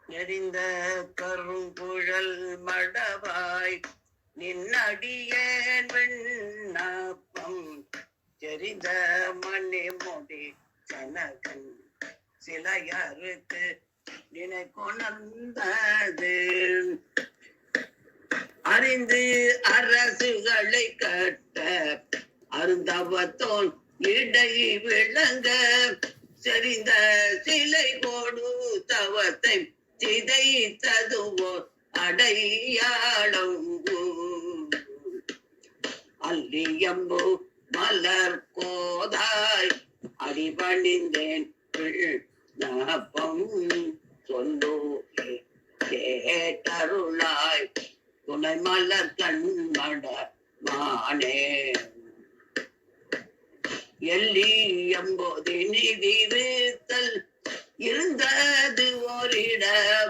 எரிந்த கருங்குழல் மடவாய் நின்னடியேன் விண்ணப்பம் தெரிந்த மணிமுடி சனகன் சிலையறுத்து நினை கொணர்ந்தது அறிந்து அரசுகளை கட்ட அருந்தவத்தோன் இடை விளங்க செறிந்த சிலை கோடு தவத்தை சிதைத்ததுவோ அடையாளம் அல்லியம்பு மலர் கோதாய் அடிபணிந்தேன் சொல்லு கேட்டருளாய் துணை மலர் கண்மட மானே எல்லி எம்போது நிதிருத்தல் இருந்தது ஓரிட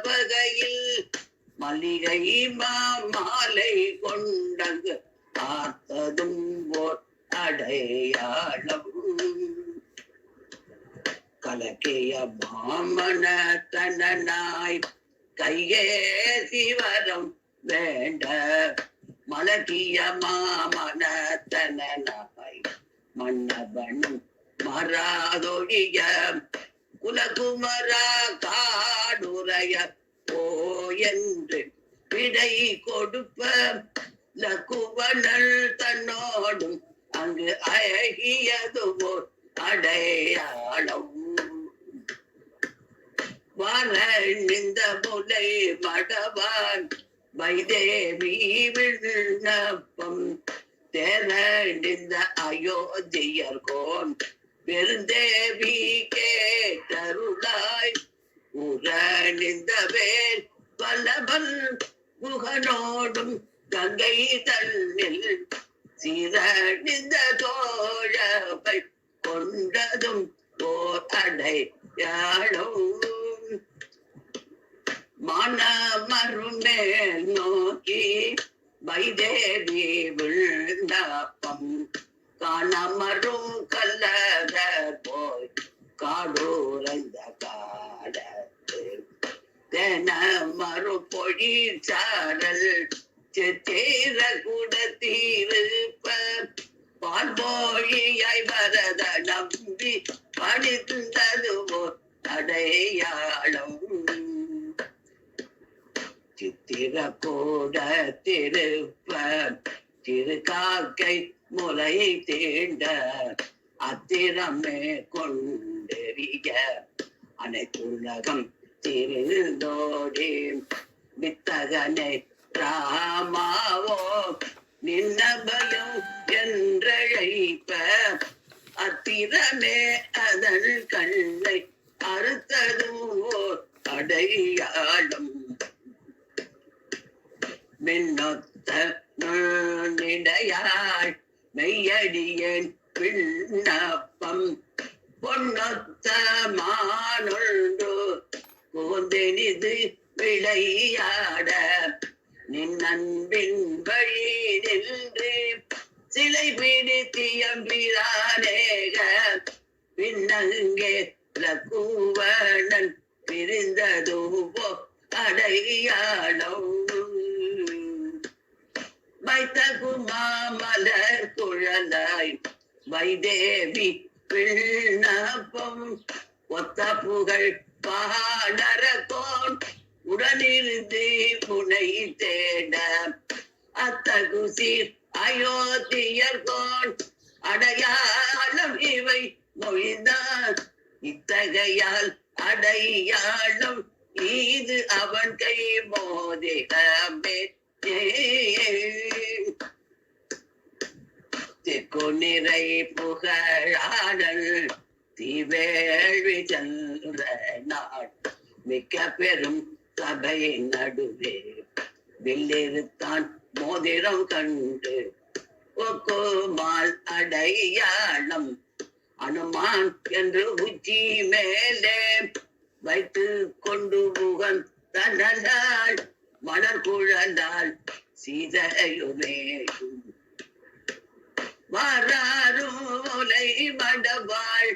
வகையில் மல்லிகை மாலை கொண்டங்கு பார்த்ததும் ஓர் அடையாளம் கலக்கிய மாமன தனனாய் கையே சிவரம் வேண்ட மலக்கிய மாமன தனனாய் மன்னவனும் மராதொழிய குலகுமரா காடுரைய ஓ என்று விடை கொடுப்ப லகுவனல் தன்னோடும் அங்கு அழகியதுவோ அடையாளம் வாரணிந்த முலை மடவான் வைதேவி விண்ணப்பம் தேரணிந்த அயோத்தியர்கோன் பெருந்தேவி கேட்டருளாய் உரணிந்த வேல் பலபல் குகனோடும் கங்கை தன்னில் சீரணிந்த தோழவை கொண்டதும் ஓர் அடையாளம் மனமருமேல் நோக்கி வைதேவி விண்ணப்பம் காணமரும் கல்லத போய் காடூரைந்த காடத்து தெனமரு பொழில் சாரல் சித்தீர கூட தீருப்ப பால்போழியாய் வரத நம்பி பணிந்ததுவோ அடையாளம் சித்திர கூட திருப்ப திருக்காக்கை முறை தீண்ட அத்திரமே கொண்டெறிய அனைத்துலகம் திருந்தோடி வித்தகனை ராமாவோ நின்னபயம் என்றழைப்ப அத்திரமே அதன் கண்ணை அறுத்ததுவோ அடையாளம் மின்னொத்த நிடையாள் மெய்யடியேன் விண்ணப்பம் பொன்னொத்த மானொன்று கூந்தெனிது விளையாட நின்னன்பின் வழி நின்று சிலை பிடித்தியம்பிரானேக பின்னங்கே லகுவனன் பிரிந்ததுவோ அடையாளம் வைத்தகுமாமலர் குழலாய் வைதேவி விண்ணப்பம் ஒத்த புகழ் பாடரகோன் உடனிருந்து முனை தேட அத்தகுசீர் அயோத்தியர்கோன் அடையாளம் இவை மொழிந்தார் இத்தகையால் அடையாளம் இது அவன் கை மோதிகமே திக்குநிறை புகழாடல் தீவேள்வி சென்ற நாள் மிக்க பெரும் சபை நடுவே வில்லிருத்தான் மோதிரம் கண்டு ஒக்குமால் அடையாளம் அனுமான் என்று உச்சி மேலே வைத்து கொண்டு புகன் தனதால் மலர் குழந்தால் சீதையுமே வாராரும் உலை மடவாள்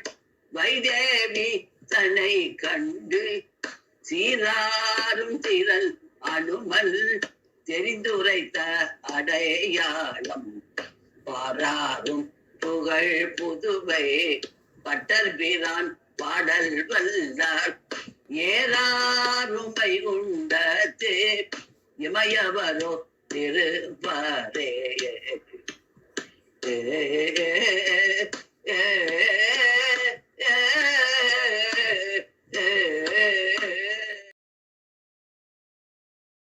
வைதேவி தன்னை கண்டு சீராரும் திரள் அனுமல் தெரிந்துரைத்த அடையாளம் பாராரும் புகழ் புதுவை பட்டர்பிரான் பாடல் வல்லார் ஏறாருமை உண்டதே இமயவரோ திருப்பரே